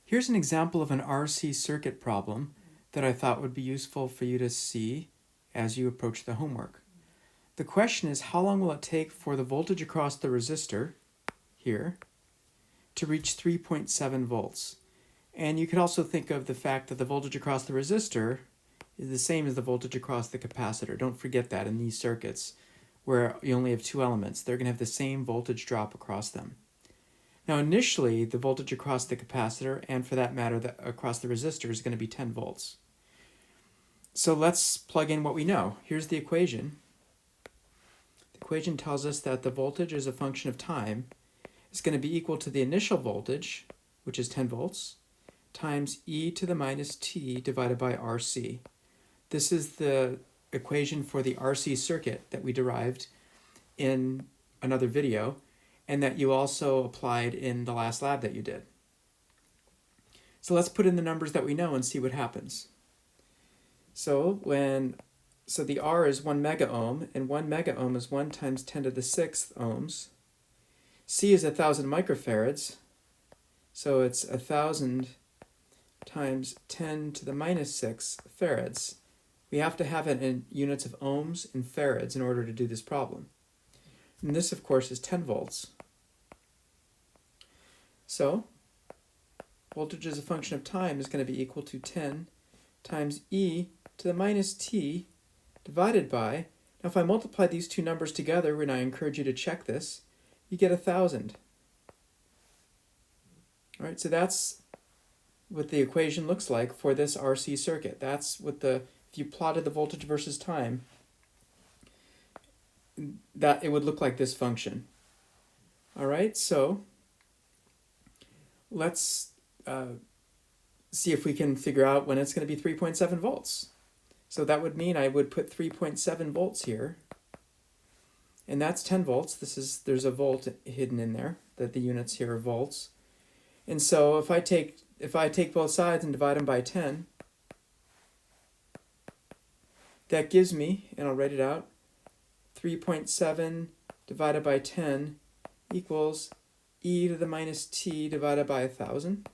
Here's an example of an RC circuit problem that I thought would be useful for you to see as you approach the homework. The question is, how long will it take for the voltage across the resistor here to reach 3.7 volts? And you could also think of the fact that the voltage across the resistor is the same as the voltage across the capacitor. Don't forget that in these circuits where you only have two elements, they're going to have the same voltage drop across them. Now initially, the voltage across the capacitor, and for that matter, across the resistor, is going to be 10 volts. So let's plug in what we know. Here's the equation. The equation tells us that the voltage as a function of time is going to be equal to the initial voltage, which is 10 volts, times e to the minus t divided by RC. This is the equation for the RC circuit that we derived in another video, and that you also applied in the last lab that you did. So let's put in the numbers that we know and see what happens. So the R is 1 mega ohm, and 1 mega ohm is 1 times 10 to the 6th ohms. C is 1,000 microfarads, so it's 1,000 times 10 to the minus 6 farads. We have to have it in units of ohms and farads in order to do this problem. And this, of course, is 10 volts. So voltage as a function of time is going to be equal to 10 times e to the minus t divided by, now if I multiply these two numbers together, and I encourage you to check this, you get 1,000. All right, so that's what the equation looks like for this RC circuit. That's what if you plotted the voltage versus time, that it would look like this function. All right, so let's see if we can figure out when it's going to be 3.7 volts. So that would mean I would put 3.7 volts here, and that's 10 volts. There's a volt hidden in there, that the units here are volts. And so if I take both sides and divide them by 10, that gives me, and I'll write it out, 3.7 divided by 10 equals e to the minus t divided by 1,000.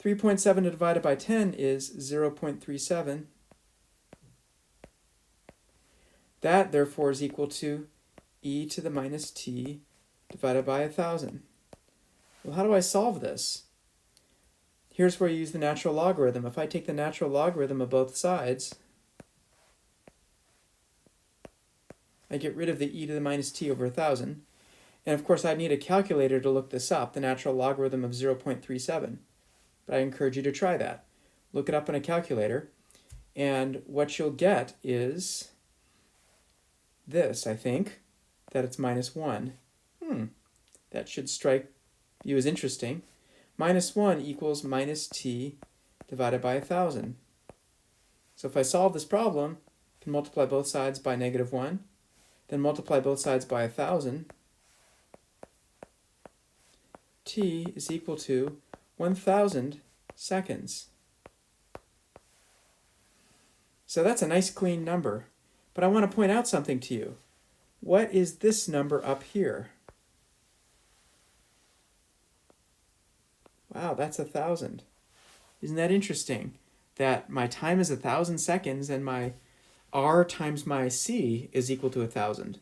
3.7 divided by 10 is 0.37. That, therefore, is equal to e to the minus t divided by 1,000. Well, how do I solve this? Here's where you use the natural logarithm. If I take the natural logarithm of both sides, I get rid of the e to the minus t over 1,000. And of course, I need a calculator to look this up, the natural logarithm of 0.37. But I encourage you to try that. Look it up on a calculator, and what you'll get is this, I think, that it's minus 1. That should strike you as interesting. Minus 1 equals minus t divided by 1,000. So if I solve this problem, I can multiply both sides by negative 1, then multiply both sides by 1,000. T is equal to 1,000 seconds. So that's a nice clean number. But I want to point out something to you. What is this number up here? Wow, that's 1,000. Isn't that interesting? That my time is 1,000 seconds and my R times my C is equal to 1,000.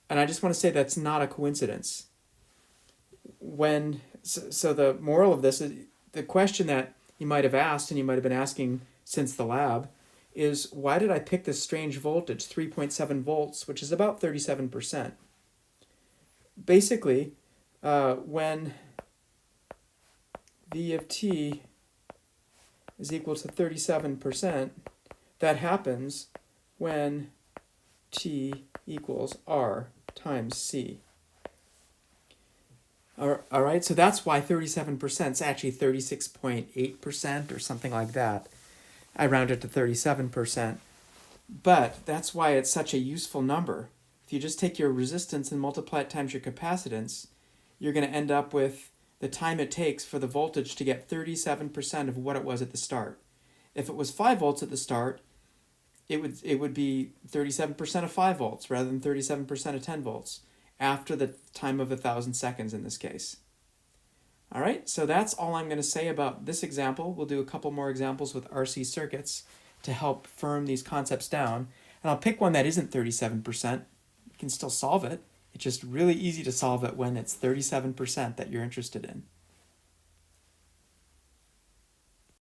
And I just want to say that's not a coincidence. So the moral of this is, the question that you might have asked, and you might have been asking since the lab, is why did I pick this strange voltage, 3.7 volts, which is about 37%? Basically, when V of t is equal to 37%, that happens when t equals R times C. All right, so that's why 37% is actually 36.8% or something like that. I rounded to 37%. But that's why it's such a useful number. If you just take your resistance and multiply it times your capacitance, you're going to end up with the time it takes for the voltage to get 37% of what it was at the start. If it was 5 volts at the start, it would be 37% of 5 volts rather than 37% of 10 volts after the time of 1,000 seconds in this case. All right, so that's all I'm going to say about this example. We'll do a couple more examples with RC circuits to help firm these concepts down. And I'll pick one that isn't 37%. You can still solve it. It's just really easy to solve it when it's 37% that you're interested in.